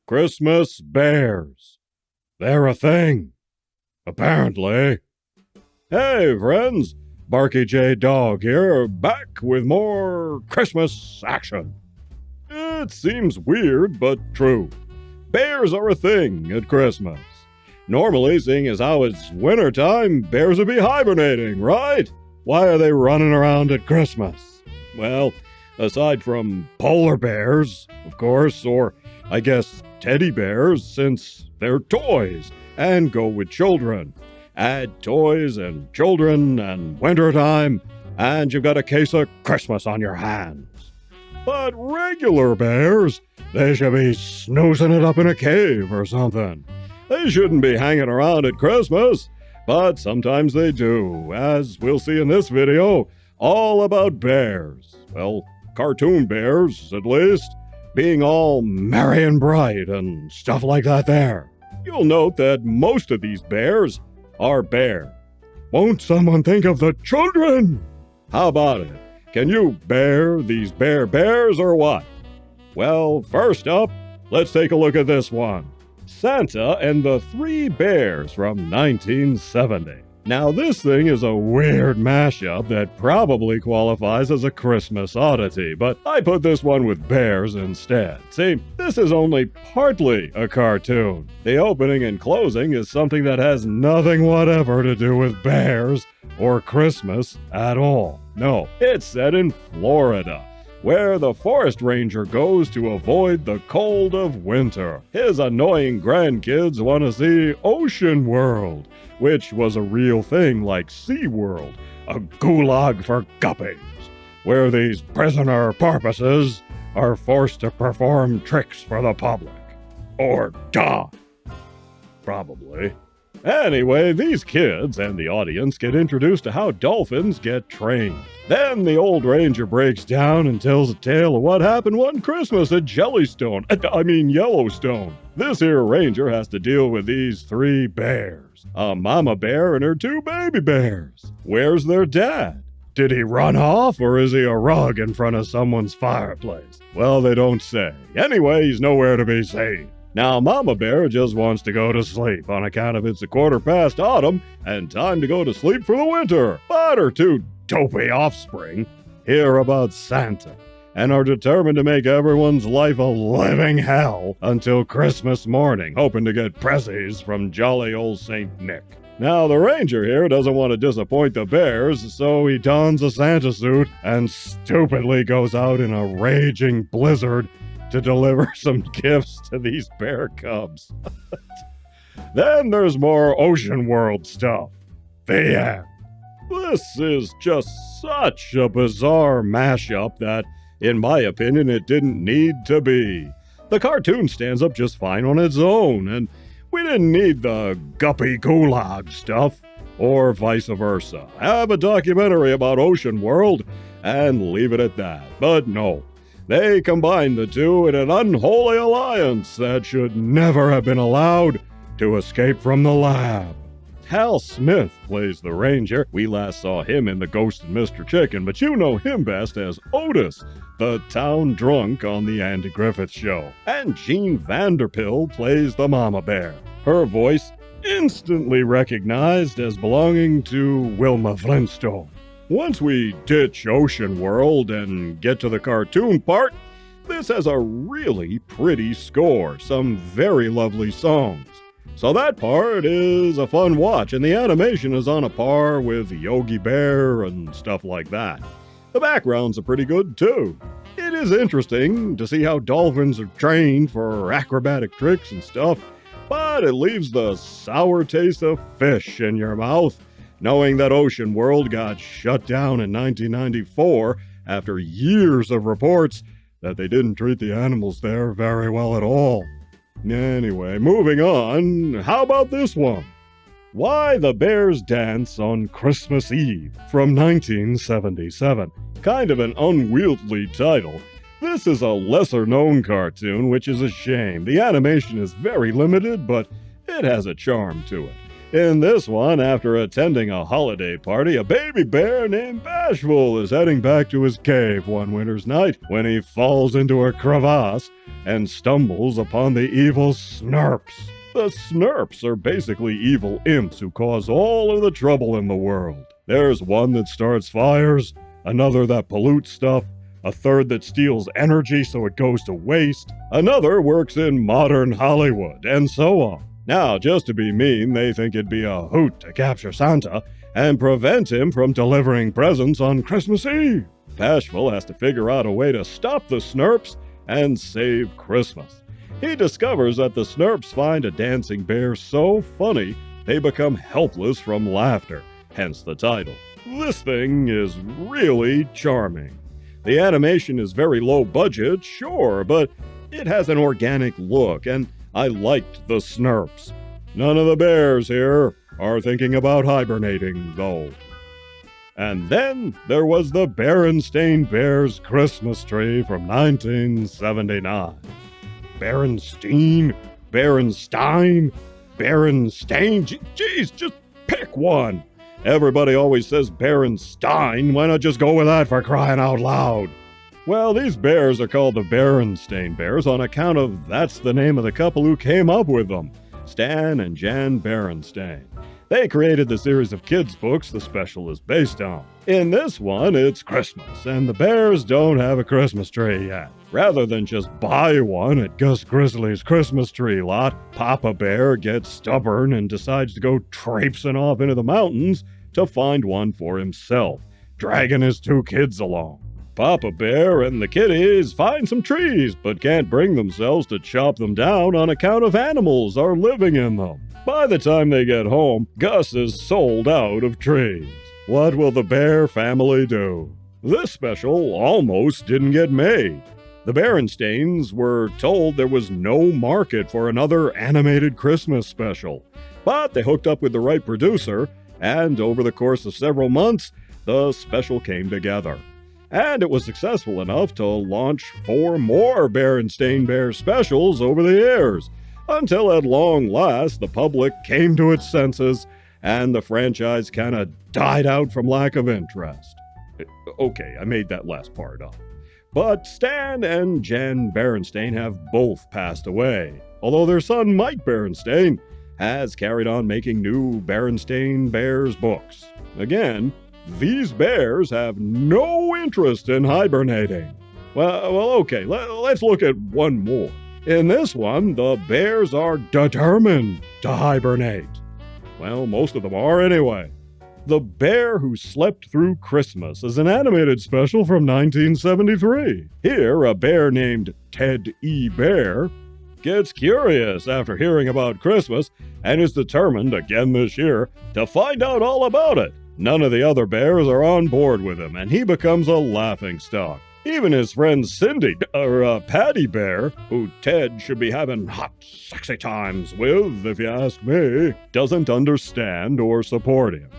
Christmas bears. They're a thing, apparently. Hey, friends, Barkey J. Dog here, back with more Christmas action. It seems weird, but true. Bears are a thing at Christmas. Normally, seeing as how it's wintertime, bears would be hibernating, right? Why are they running around at Christmas? Well, aside from polar bears, of course, or I guess teddy bears, since they're toys and go with children. Add toys and children and wintertime, and you've got a case of Christmas on your hands. But regular bears, they should be snoozing it up in a cave or something. They shouldn't be hanging around at Christmas, but sometimes they do, as we'll see in this video, all about bears. Well, cartoon bears, at least, being all merry and bright and stuff like that there. You'll note that most of these bears are bear. Won't someone think of the children? How about it? Can you bear these bears or what? Well, first up, let's take a look at this one. Santa and the Three Bears from 1970. Now, this thing is a weird mashup that probably qualifies as a Christmas oddity, but I put this one with bears instead. See, this is only partly a cartoon. The opening and closing is something that has nothing whatever to do with bears or Christmas at all. No, it's set in Florida, where the forest ranger goes to avoid the cold of winter. His annoying grandkids want to see Ocean World, which was a real thing like SeaWorld, a gulag for guppies, where these prisoner porpoises are forced to perform tricks for the public. Or die. Probably. Anyway, these kids and the audience get introduced to how dolphins get trained. Then the old ranger breaks down and tells a tale of what happened one Christmas at Yellowstone. This here ranger has to deal with these three bears. A mama bear and her two baby bears. Where's their dad? Did he run off, or is he a rug in front of someone's fireplace? Well, they don't say. Anyway, he's nowhere to be seen. Now, Mama Bear just wants to go to sleep on account of it's 1/4 autumn and time to go to sleep for the winter. But her two dopey offspring hear about Santa and are determined to make everyone's life a living hell until Christmas morning, hoping to get prezzies from jolly old Saint Nick. Now, the ranger here doesn't want to disappoint the bears, so he dons a Santa suit and stupidly goes out in a raging blizzard to deliver some gifts to these bear cubs. Then there's more Ocean World stuff. The end. This is just such a bizarre mashup that, in my opinion, it didn't need to be. The cartoon stands up just fine on its own, and we didn't need the guppy gulag stuff, or vice versa. Have a documentary about Ocean World and leave it at that. But no. They combined the two in an unholy alliance that should never have been allowed to escape from the lab. Hal Smith plays the ranger. We last saw him in The Ghost and Mr. Chicken, but you know him best as Otis, the town drunk on The Andy Griffith Show. And Jean Vanderpill plays the mama bear. Her voice instantly recognized as belonging to Wilma Flintstone. Once we ditch Ocean World and get to the cartoon part, this has a really pretty score, some very lovely songs. So that part is a fun watch, and the animation is on a par with Yogi Bear and stuff like that. The backgrounds are pretty good too. It is interesting to see how dolphins are trained for acrobatic tricks and stuff, but it leaves the sour taste of fish in your mouth, knowing that Ocean World got shut down in 1994 after years of reports that they didn't treat the animals there very well at all. Anyway, moving on, how about this one? Why the Bears Dance on Christmas Eve from 1977. Kind of an unwieldy title. This is a lesser-known cartoon, which is a shame. The animation is very limited, but it has a charm to it. In this one, after attending a holiday party, a baby bear named Bashful is heading back to his cave one winter's night when he falls into a crevasse and stumbles upon the evil Snurps. The Snurps are basically evil imps who cause all of the trouble in the world. There's one that starts fires, another that pollutes stuff, a third that steals energy so it goes to waste, another works in modern Hollywood, and so on. Now, just to be mean, they think it'd be a hoot to capture Santa and prevent him from delivering presents on Christmas Eve. Bashful has to figure out a way to stop the Snurps and save Christmas. He discovers that the Snurps find a dancing bear so funny they become helpless from laughter, hence the title. This thing is really charming. The animation is very low budget, sure, but it has an organic look, and I liked the Snurps. None of the bears here are thinking about hibernating, though. And then there was the Berenstain Bears Christmas Tree from 1979. Berenstain? Berenstain? Jeez, just pick one. Everybody always says Berenstain. Why not just go with that for crying out loud? Well, these bears are called the Berenstain Bears on account of that's the name of the couple who came up with them, Stan and Jan Berenstain. They created the series of kids' books the special is based on. In this one, it's Christmas, and the bears don't have a Christmas tree yet. Rather than just buy one at Gus Grizzly's Christmas tree lot, Papa Bear gets stubborn and decides to go traipsing off into the mountains to find one for himself, dragging his 2 kids along. Papa Bear and the kitties find some trees, but can't bring themselves to chop them down on account of animals are living in them. By the time they get home, Gus is sold out of trees. What will the bear family do? This special almost didn't get made. The Berenstains were told there was no market for another animated Christmas special, but they hooked up with the right producer, and over the course of several months, the special came together. And it was successful enough to launch 4 more Berenstain Bears specials over the years, until at long last the public came to its senses and the franchise kind of died out from lack of interest. Okay, I made that last part up. But Stan and Jan Berenstain have both passed away, although their son Mike Berenstain has carried on making new Berenstain Bears books. Again, these bears have no interest in hibernating. Well, okay, let's look at one more. In this one, the bears are determined to hibernate. Well, most of them are anyway. The Bear Who Slept Through Christmas is an animated special from 1973. Here, a bear named Ted E. Bear gets curious after hearing about Christmas and is determined again this year to find out all about it. None of the other bears are on board with him, and he becomes a laughingstock. Even his friend Patty Bear, who Ted should be having hot, sexy times with, if you ask me, doesn't understand or support him.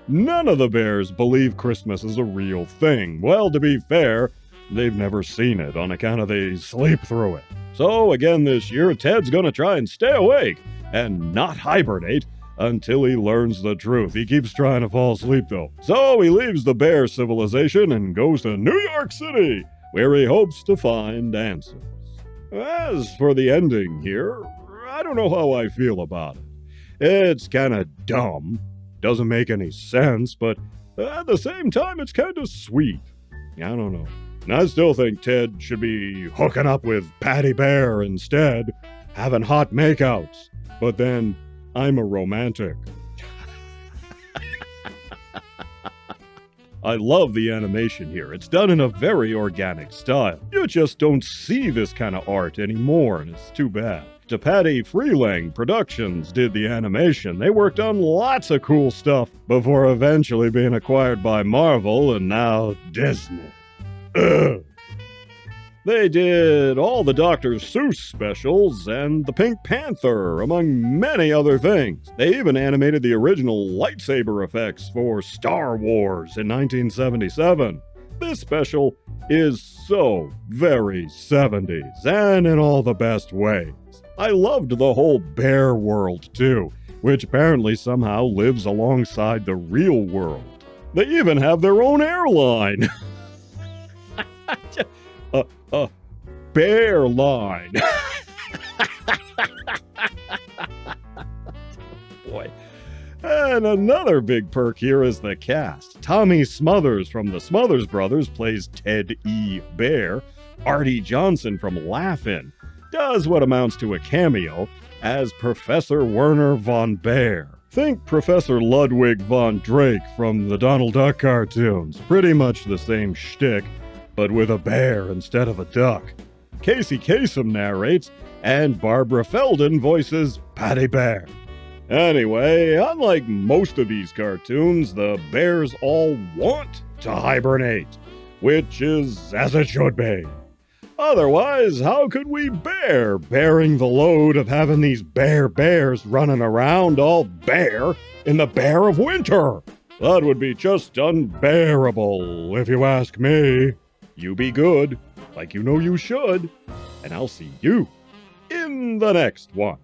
None of the bears believe Christmas is a real thing. Well, to be fair, they've never seen it on account of they sleep through it. So again this year, Ted's gonna try and stay awake and not hibernate until he learns the truth. He keeps trying to fall asleep though. So he leaves the bear civilization and goes to New York City, where he hopes to find answers. As for the ending here, I don't know how I feel about it. It's kinda dumb, doesn't make any sense, but at the same time it's kinda sweet. I don't know. And I still think Ted should be hooking up with Patty Bear instead, having hot makeouts. But then, I'm a romantic. I love the animation here. It's done in a very organic style. You just don't see this kind of art anymore, and it's too bad. DePatie-Freleng Productions did the animation. They worked on lots of cool stuff before eventually being acquired by Marvel and now Disney. Ugh. They did all the Dr. Seuss specials and the Pink Panther, among many other things. They even animated the original lightsaber effects for Star Wars in 1977. This special is so very 70s, and in all the best ways. I loved the whole bear world, too, which apparently somehow lives alongside the real world. They even have their own airline. bear line. Boy. And another big perk here is the cast. Tommy Smothers from the Smothers Brothers plays Ted E. Bear. Artie Johnson from Laugh-In does what amounts to a cameo as Professor Werner von Bear. Think Professor Ludwig von Drake from the Donald Duck cartoons. Pretty much the same shtick, but with a bear instead of a duck. Casey Kasem narrates, and Barbara Feldon voices Patty Bear. Anyway, unlike most of these cartoons, the bears all want to hibernate, which is as it should be. Otherwise, how could we bear bearing the load of having these bears running around all bare in the bear of winter? That would be just unbearable, if you ask me. You be good, like you know you should, and I'll see you in the next one.